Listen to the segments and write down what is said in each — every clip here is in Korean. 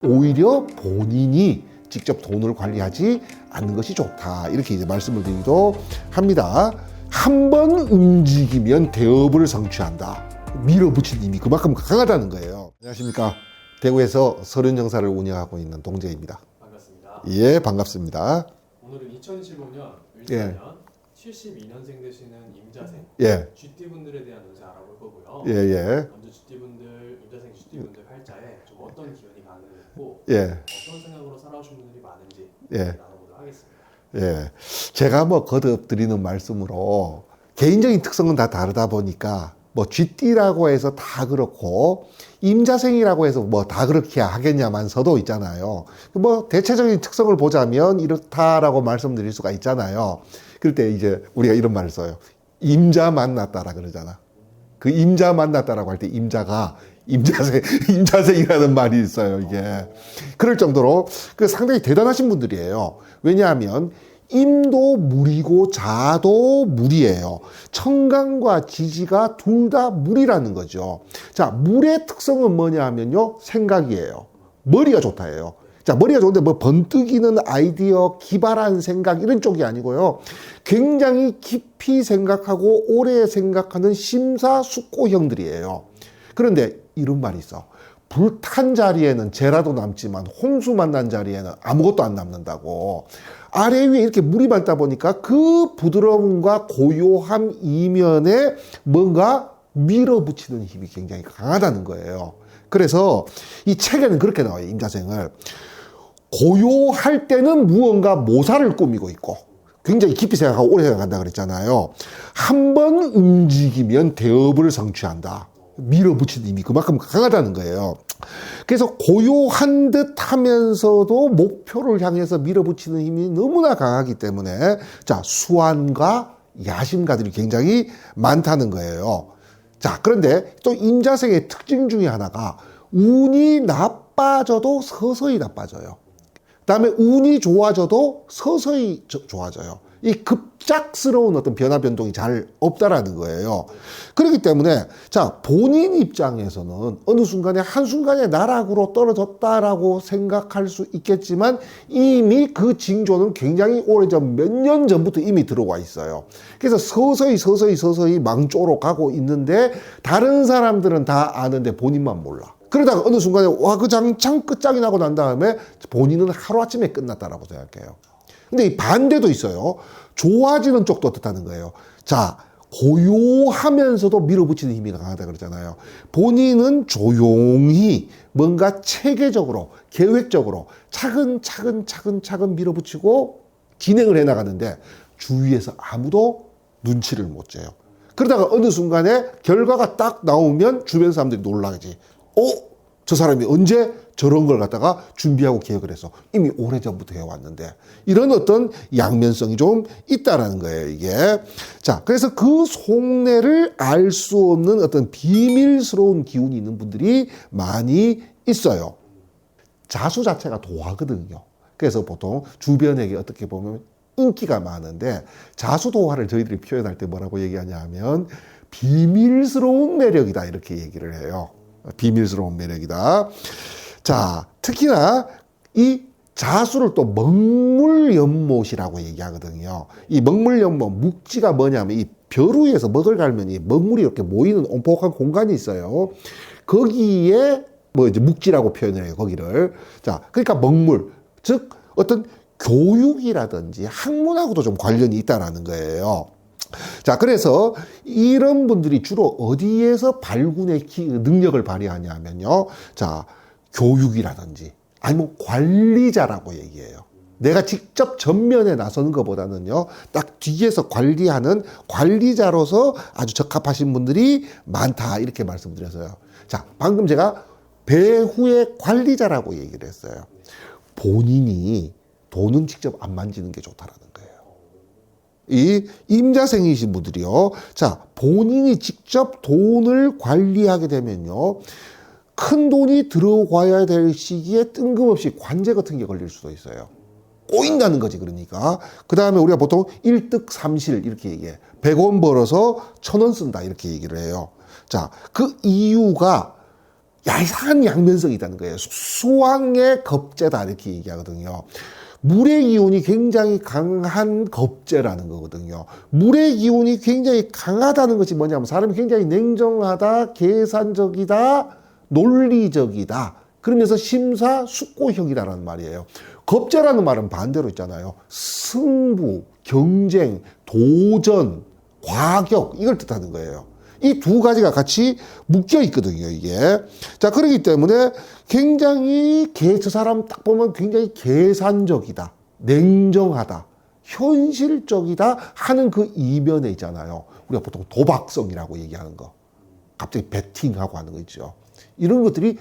오히려 본인이 직접 돈을 관리하지 않는 것이 좋다. 이렇게 이제 말씀을 드리기도 합니다. 한 번 움직이면 대업을 성취한다. 밀어붙이는 힘이 그만큼 강하다는 거예요. 안녕하십니까. 대구에서 서른영사를 운영하고 있는 동재입니다. 반갑습니다. 예, 반갑습니다. 오늘은 2015년 을사년 예. 72년생 되시는 임자생 예, 쥐띠분들에 대한 운세 알아볼 거고요. 예, 예, 먼저 쥐띠분들, 임자생 쥐띠분들 팔자에 좀 어떤 기운이 가능했고 예, 어떤 생각으로 살아오신 분들이 많은지 예. 나눠보도록 하겠습니다. 예. 제가 뭐 거듭 드리는 말씀으로 개인적인 특성은 다 다르다 보니까 뭐 쥐띠라고 해서 다 그렇고 임자생이라고 해서 뭐 다 그렇게 하겠냐만서도 있잖아요. 뭐 대체적인 특성을 보자면 이렇다라고 말씀드릴 수가 있잖아요. 그럴 때 이제 우리가 이런 말을 써요. 임자 만났다라 그러잖아. 그 임자 만났다라고 할 때 임자가 임자생이라는 말이 있어요, 이게. 그럴 정도로 그 상당히 대단하신 분들이에요. 왜냐하면 임도 물이고 자도 물이에요. 청강과 지지가 둘 다 물이라는 거죠. 자, 물의 특성은 뭐냐 하면요, 생각이에요. 머리가 좋다예요. 자, 머리가 좋은데 뭐 번뜩이는 아이디어, 기발한 생각 이런 쪽이 아니고요. 굉장히 깊이 생각하고 오래 생각하는 심사숙고형들이에요. 그런데 이런 말이 있어. 불탄 자리에는 재라도 남지만 홍수 만난 자리에는 아무것도 안 남는다고. 아래 위에 이렇게 물이 많다 보니까 그 부드러움과 고요함 이면에 뭔가 밀어붙이는 힘이 굉장히 강하다는 거예요. 그래서 이 책에는 그렇게 나와요, 임자생을. 고요할 때는 무언가 모사를 꾸미고 있고 굉장히 깊이 생각하고 오래 생각한다 그랬잖아요. 한 번 움직이면 대업을 성취한다. 밀어붙이는 힘이 그만큼 강하다는 거예요. 그래서 고요한 듯 하면서도 목표를 향해서 밀어붙이는 힘이 너무나 강하기 때문에 자, 수완과 야심가들이 굉장히 많다는 거예요. 자, 그런데 또 임자생의 특징 중에 하나가 운이 나빠져도 서서히 나빠져요. 그다음에 운이 좋아져도 서서히 좋아져요. 이 급작스러운 어떤 변화 변동이 잘 없다라는 거예요. 그렇기 때문에 자, 본인 입장에서는 어느 순간에 한순간에 나락으로 떨어졌다라고 생각할 수 있겠지만 이미 그 징조는 굉장히 오래전 몇 년 전부터 이미 들어와 있어요. 그래서 서서히 망조로 가고 있는데 다른 사람들은 다 아는데 본인만 몰라. 그러다가 어느 순간에 와, 그 장창 끝장이 나고 난 다음에 본인은 하루아침에 끝났다라고 생각해요. 근데 이 반대도 있어요. 좋아지는 쪽도 어떻다는 거예요. 자, 고요하면서도 밀어붙이는 힘이 강하다 그러잖아요. 본인은 조용히 뭔가 체계적으로 계획적으로 차근차근 밀어붙이고 진행을 해나가는데 주위에서 아무도 눈치를 못 채요. 그러다가 어느 순간에 결과가 딱 나오면 주변 사람들이 놀라지. 저 사람이 언제 저런 걸 갖다가 준비하고 계획을 해서 이미 오래전부터 해왔는데 이런 어떤 양면성이 좀 있다라는 거예요, 이게. 자, 그래서 그 속내를 알 수 없는 어떤 비밀스러운 기운이 있는 분들이 많이 있어요. 자수 자체가 도화거든요. 그래서 보통 주변에게 어떻게 보면 인기가 많은데 자수도화를 저희들이 표현할 때 뭐라고 얘기하냐 하면 비밀스러운 매력이다 이렇게 얘기를 해요. 비밀스러운 매력이다. 자, 특히나 이 자수를 또 먹물연못이라고 얘기하거든요. 이 먹물연못, 묵지가 뭐냐면 이 벼 위에서 먹을 갈면 이 먹물이 이렇게 모이는 온폭한 공간이 있어요. 거기에 뭐 이제 묵지라고 표현을 해요, 거기를. 자, 그러니까 먹물, 즉 어떤 교육이라든지 학문하고도 좀 관련이 있다라는 거예요. 자, 그래서 이런 분들이 주로 어디에서 발군의 능력을 발휘하냐면요. 자, 교육이라든지 아니면 관리자라고 얘기해요. 내가 직접 전면에 나서는 것보다는요, 딱 뒤에서 관리하는 관리자로서 아주 적합하신 분들이 많다. 이렇게 말씀드렸어요. 자, 방금 제가 배후의 관리자라고 얘기를 했어요. 본인이 돈은 직접 안 만지는 게 좋다라는 거예요. 이 임자생이신 분들이요. 자, 본인이 직접 돈을 관리하게 되면요. 큰 돈이 들어와야 될 시기에 뜬금없이 관제 같은 게 걸릴 수도 있어요. 꼬인다는 거지, 그러니까. 그 다음에 우리가 보통 일득삼실 이렇게 얘기해. 100원 벌어서 1000원 쓴다 이렇게 얘기를 해요. 자, 그 이유가 야한 양면성이 있다는 거예요. 수왕의 겁재다 이렇게 얘기하거든요. 물의 기운이 굉장히 강한 겁재라는 거거든요. 물의 기운이 굉장히 강하다는 것이 뭐냐면 사람이 굉장히 냉정하다, 계산적이다, 논리적이다. 그러면서 심사숙고형이다라는 말이에요. 겁재라는 말은 반대로 있잖아요. 승부, 경쟁, 도전, 과격 이걸 뜻하는 거예요. 이 두 가지가 같이 묶여 있거든요, 이게. 자, 그렇기 때문에 굉장히 저 사람 딱 보면 굉장히 계산적이다, 냉정하다, 현실적이다 하는 그 이면에 있잖아요. 우리가 보통 도박성이라고 얘기하는 거. 갑자기 베팅하고 하는 거 있죠. 이런 것들이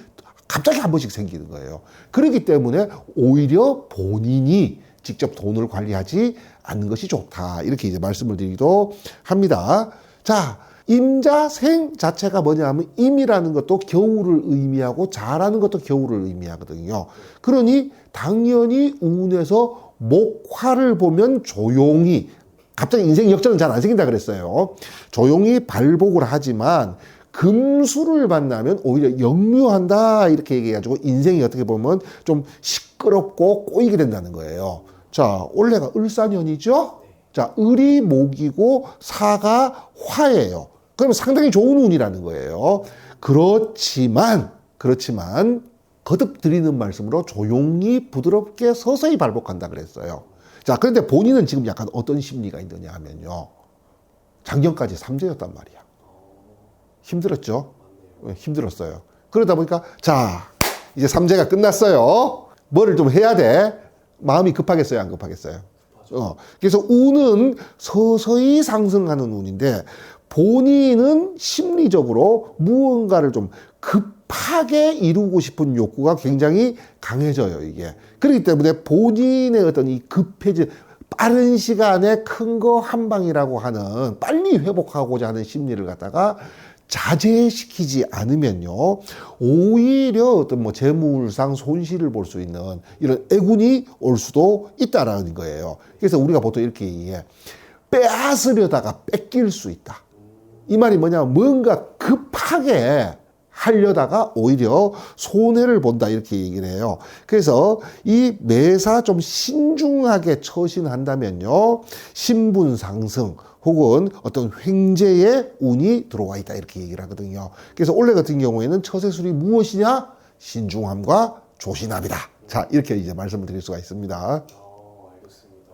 갑자기 한 번씩 생기는 거예요. 그렇기 때문에 오히려 본인이 직접 돈을 관리하지 않는 것이 좋다. 이렇게 이제 말씀을 드리기도 합니다. 자, 임자생 자체가 뭐냐면 임이라는 것도 겨울을 의미하고 자라는 것도 겨울을 의미하거든요. 그러니 당연히 운에서 목화를 보면 조용히, 갑자기 인생 역전은 잘 안 생긴다 그랬어요. 조용히 발복을 하지만 금수를 만나면 오히려 역류한다 이렇게 얘기해가지고 인생이 어떻게 보면 좀 시끄럽고 꼬이게 된다는 거예요. 자, 올해가 을사년이죠. 자, 을이 목이고 사가 화예요. 그러면 상당히 좋은 운이라는 거예요. 그렇지만 거듭 드리는 말씀으로 조용히 부드럽게 서서히 발복한다 그랬어요. 자, 그런데 본인은 지금 약간 어떤 심리가 있느냐 하면요. 작년까지 삼재였단 말이야. 힘들었죠? 힘들었어요. 그러다 보니까 자, 이제 삼재가 끝났어요. 뭐를 좀 해야 돼? 마음이 급하겠어요? 안 급하겠어요? 그래서 운은 서서히 상승하는 운인데 본인은 심리적으로 무언가를 좀 급하게 이루고 싶은 욕구가 굉장히 강해져요, 이게. 그렇기 때문에 본인의 어떤 이 급해진 빠른 시간에 큰 거 한 방이라고 하는 빨리 회복하고자 하는 심리를 갖다가 자제시키지 않으면요, 오히려 어떤 뭐 재물상 손실을 볼 수 있는 이런 애군이 올 수도 있다라는 거예요. 그래서 우리가 보통 이렇게 얘기해. 빼앗으려다가 뺏길 수 있다. 이 말이 뭐냐면 뭔가 급하게 하려다가 오히려 손해를 본다 이렇게 얘기를 해요. 그래서 이 매사 좀 신중하게 처신한다면요, 신분 상승 혹은 어떤 횡재의 운이 들어와 있다 이렇게 얘기를 하거든요. 그래서 올해 같은 경우에는 처세술이 무엇이냐? 신중함과 조신함이다. 자, 이렇게 이제 말씀을 드릴 수가 있습니다. 알겠습니다.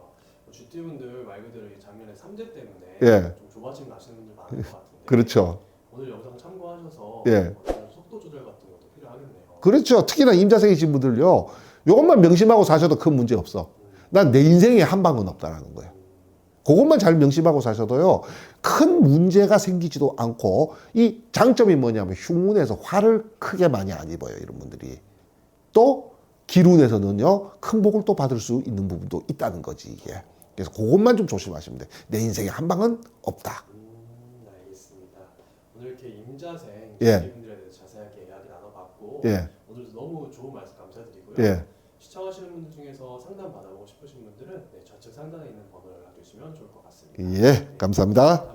쥐띠분들 말 그대로 작년에 삼재 때문에 예. 좀 조바심 나시는 분들 많을 것 같은데. 그렇죠. 오늘 영상 참고하셔서 예. 속도 조절 같은 것도 필요하겠네요. 그렇죠. 특히나 임자생이신 분들요, 이것만 명심하고 사셔도 큰 문제 없어. 난 내 인생에 한 방은 없다라는 거예요. 그것만 잘 명심하고 사셔도요, 큰 문제가 생기지도 않고, 이 장점이 뭐냐면 흉운에서 화를 크게 많이 안 입어요, 이런 분들이. 또 기운에서는요, 큰 복을 또 받을 수 있는 부분도 있다는 거지, 이게. 그래서 그것만 좀 조심하시면 돼. 내 인생에 한 방은 없다. 알겠습니다. 오늘 이렇게 임자생 예. 분들에 대해서 자세하게 이야기 나눠봤고, 예. 오늘도 너무 좋은 말씀 감사드리고요. 예. 시청하시는 분들 중에서 상담 받아보고 싶으신 분들은 좌측 상단에 있는 번호를 연락 주시면 좋을 것 같습니다. 예. 감사합니다.